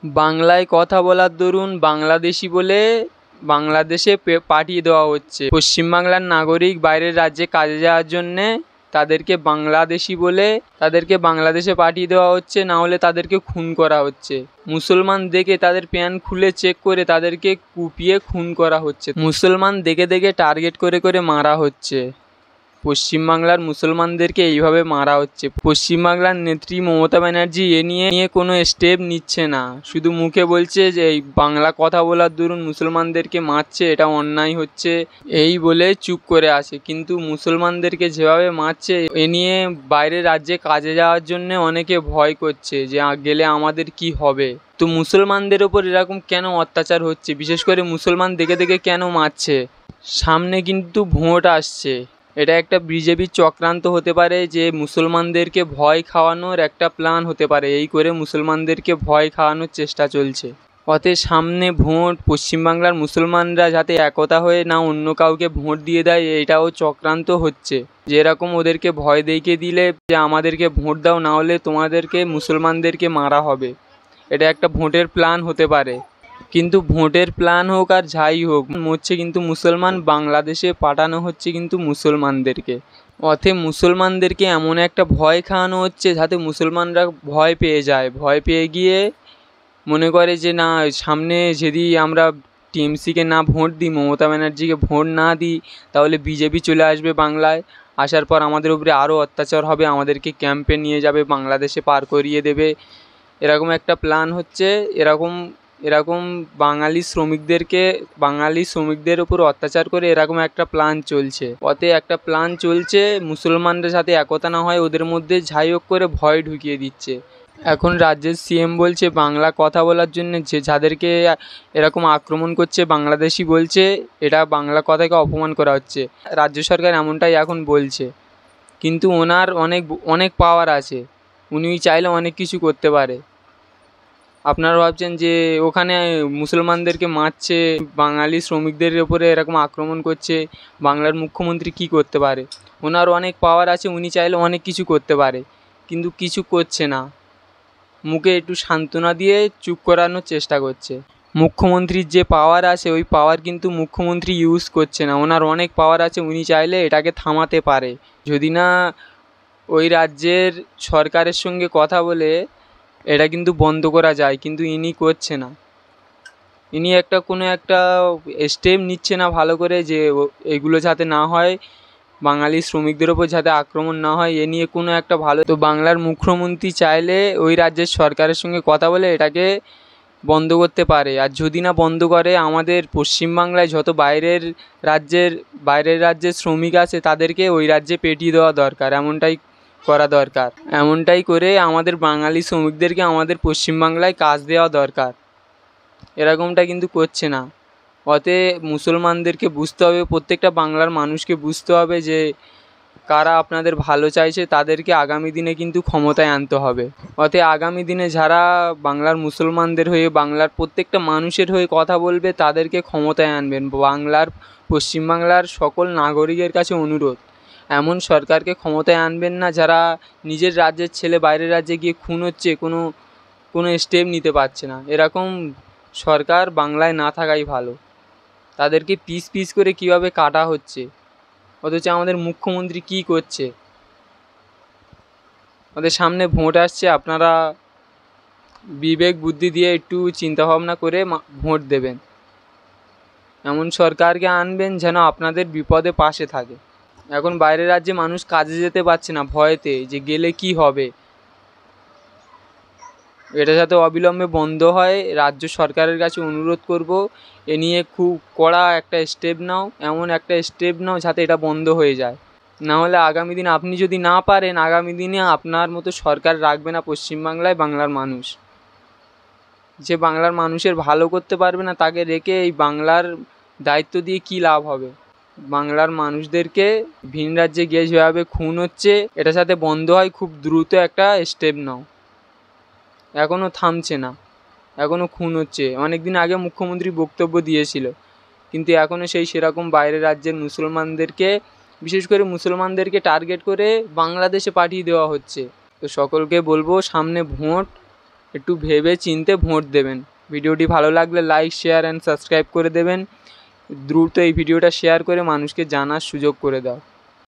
বাংলায় কথা বলার দরুন বাংলাদেশি বলে বাংলাদেশে পাঠিয়ে দেওয়া হচ্ছে। পশ্চিমবাংলার নাগরিক বাইরের রাজ্যে কাজে যাওয়ার জন্যে তাদেরকে বাংলাদেশি বলে তাদেরকে বাংলাদেশে পাঠিয়ে দেওয়া হচ্ছে, না হলে তাদেরকে খুন করা হচ্ছে। মুসলমান দেখে তাদের প্যান্ট খুলে চেক করে তাদেরকে কুপিয়ে খুন করা হচ্ছে। মুসলমান দেখে দেখে টার্গেট করে করে মারা হচ্ছে। পশ্চিমবাংলার মুসলমানদেরকে এইভাবে মারা হচ্ছে। পশ্চিমবাংলার নেত্রী মমতা ব্যানার্জি এ নিয়ে কোনো স্টেপ নিচ্ছে না, শুধু মুখে বলছে যে এই বাংলা কথা বলার দরুন মুসলমানদেরকে মারছে, এটা অন্যায় হচ্ছে এই বলে চুপ করে আসে। কিন্তু মুসলমানদেরকে যেভাবে মারছে এ নিয়ে বাইরের রাজ্যে কাজে যাওয়ার জন্য অনেকে ভয় করছে যে গেলে আমাদের কি হবে। তো মুসলমানদের ওপর এরকম কেন অত্যাচার হচ্ছে, বিশেষ করে মুসলমান দেখে দেখে কেন মারছে? সামনে কিন্তু ভোট আসছে, এটা একটা বিজেপির চক্রান্ত হতে পারে যে মুসলমানদেরকে ভয় খাওয়ানোর একটা প্ল্যান হতে পারে, এই করে মুসলমানদেরকে ভয় খাওয়ানোর চেষ্টা চলছে। অতএব সামনে ভোট, পশ্চিমবাংলার মুসলমানরা যাতে একতা হয়ে না অন্য কাউকে ভোট দিয়ে দেয়, এটাও চক্রান্ত হচ্ছে। যেরকম ওদেরকে ভয় দেখিয়ে দিলে যে আমাদেরকে ভোট দাও, না হলে তোমাদেরকে মুসলমানদেরকে মারা হবে, এটা একটা ভোটের প্ল্যান হতে পারে। কিন্তু ভোটের প্ল্যান হোক আর যাই হোক, মরছে কিন্তু মুসলমান, বাংলাদেশে পাঠানো হচ্ছে কিন্তু মুসলমানদেরকে। অতএব মুসলমানদেরকে এমন একটা ভয় খাওয়ানো হচ্ছে যাতে মুসলমানরা ভয় পেয়ে যায়, ভয় পেয়ে গিয়ে মনে করে যে না, সামনে যদি আমরা টিএমসিকে না ভোট দিই, মমতা ব্যানার্জিকে ভোট না দিই, তাহলে বিজেপি চলে আসবে বাংলায়, আসার পর আমাদের উপরে আরও অত্যাচার হবে, আমাদেরকে ক্যাম্পে নিয়ে যাবে, বাংলাদেশে পার করিয়ে দেবে। এরকম একটা প্ল্যান হচ্ছে। এরকম বাঙালি শ্রমিকদের উপর অত্যাচার করে এরকম একটা প্ল্যান চলছে। অতএব একটা প্ল্যান চলছে, মুসলমানরা যাতে একতা না হয় ওদের মধ্যে যাই হোক করে ভয় ঢুকিয়ে দিচ্ছে। এখন রাজ্যের সিএম বলছে বাংলা কথা বলার জন্য যে যাদেরকে এরকম আক্রমণ করছে বাংলাদেশি বলছে, এটা বাংলা কথাকে অপমান করা হচ্ছে। রাজ্য সরকার এমনটাই এখন বলছে, কিন্তু ওনার অনেক পাওয়ার আছে, উনি চাইলে অনেক কিছু করতে পারে। আপনারা ভাবছেন যে ওখানে মুসলমানদেরকে মারছে, বাঙালি শ্রমিকদের ওপরে এরকম আক্রমণ করছে, বাংলার মুখ্যমন্ত্রী কি করতে পারে? ওনার অনেক পাওয়ার আছে, উনি চাইলে অনেক কিছু করতে পারে, কিন্তু কিছু করছে না, মুখে একটু সান্ত্বনা দিয়ে চুপ করানোর চেষ্টা করছে। মুখ্যমন্ত্রীর যে পাওয়ার আছে ওই পাওয়ার কিন্তু মুখ্যমন্ত্রী ইউজ করছে না। ওনার অনেক পাওয়ার আছে, উনি চাইলে এটাকে থামাতে পারে, যদি না ওই রাজ্যের সরকারের সঙ্গে কথা বলে এটা কিন্তু বন্ধ করা যায়, কিন্তু ইনি করছে না। ইনি কোনো একটা স্টেপ নিচ্ছে না ভালো করে, যে এগুলো যাতে না হয়, বাঙালি শ্রমিকদের ওপর যাতে আক্রমণ না হয়, এ নিয়ে কোনো একটা ভালো। তো বাংলার মুখ্যমন্ত্রী চাইলে ওই রাজ্যের সরকারের সঙ্গে কথা বলে এটাকে বন্ধ করতে পারে। আর যদি না বন্ধ করে, আমাদের পশ্চিমবাংলায় যত বাইরের রাজ্যের শ্রমিক আছে তাদেরকে ওই রাজ্যে পাঠিয়ে দেওয়া দরকার, এমনটাই করা দরকার। এমনটাই করে আমাদের বাঙালি শ্রমিকদেরকে আমাদের পশ্চিমবাংলায় কাজ দেওয়া দরকার। এরকমটা কিন্তু করছে না। অতএব মুসলমানদেরকে বুঝতে হবে, প্রত্যেকটা বাংলার মানুষকে বুঝতে হবে যে কারা আপনাদের ভালো চাইছে, তাদেরকে আগামী দিনে কিন্তু ক্ষমতায় আনতে হবে। অতএব আগামী দিনে যারা বাংলার মুসলমানদের হয়ে, বাংলার প্রত্যেকটা মানুষের হয়ে কথা বলবে, তাদেরকে ক্ষমতায় আনবেন। পশ্চিমবাংলার সকল নাগরিকের কাছে অনুরোধ, এমন সরকারকে ক্ষমতায় আনবেন না যারা নিজের রাজ্যের ছেলে বাইরের রাজ্যে গিয়ে খুন হচ্ছে, কোনো স্টেপ নিতে পারছে না। এরকম সরকার বাংলায় না থাকাই ভালো। তাদেরকে পিস পিস করে কীভাবে কাটা হচ্ছে, অথচ আমাদের মুখ্যমন্ত্রী কী করছে? আমাদের সামনে ভোট আসছে, আপনারা বিবেক বুদ্ধি দিয়ে একটু চিন্তাভাবনা করে ভোট দেবেন। এমন সরকারকে আনবেন যেন আপনাদের বিপদে পাশে থাকে। এখন বাইরের রাজ্যে মানুষ কাজে যেতে পারছে না ভয়েতে, যে গেলে কি হবে। এটা যাতে অবিলম্বে বন্ধ হয়, রাজ্য সরকারের কাছে অনুরোধ করব, এ নিয়ে খুব কড়া একটা স্টেপ নাও, এমন একটা স্টেপ নাও যাতে এটা বন্ধ হয়ে যায়। না হলে আগামী দিনে আপনি যদি না পারেন, আগামী দিনে আপনার মতো সরকার রাখবে না পশ্চিমবাংলায় বাংলার মানুষ। যে বাংলার মানুষের ভালো করতে পারবে না, তাকে রেখে এই বাংলার দায়িত্ব দিয়ে কী লাভ হবে? বাংলার মানুষদেরকে ভিন রাজ্যে গিয়ে যেভাবে খুন হচ্ছে, এটা যাতে বন্ধ হয়, খুব দ্রুত একটা স্টেপ নাও। এখনও থামছে না, এখনও খুন হচ্ছে। অনেক দিন আগে মুখ্যমন্ত্রী বক্তব্য দিয়েছিল, কিন্তু এখনও সেরকম বাইরের রাজ্যের মুসলমানদেরকে, বিশেষ করে মুসলমানদেরকে টার্গেট করে বাংলাদেশে পাঠিয়ে দেওয়া হচ্ছে। তো সকলকে বলবো, সামনে ভোট, একটু ভেবে চিন্তে ভোট দেবেন। ভিডিওটি ভালো লাগলে লাইক, শেয়ার অ্যান্ড সাবস্ক্রাইব করে দেবেন। দ্রুত এই ভিডিওটা শেয়ার করে মানুষকে জানার সুযোগ করে দাও।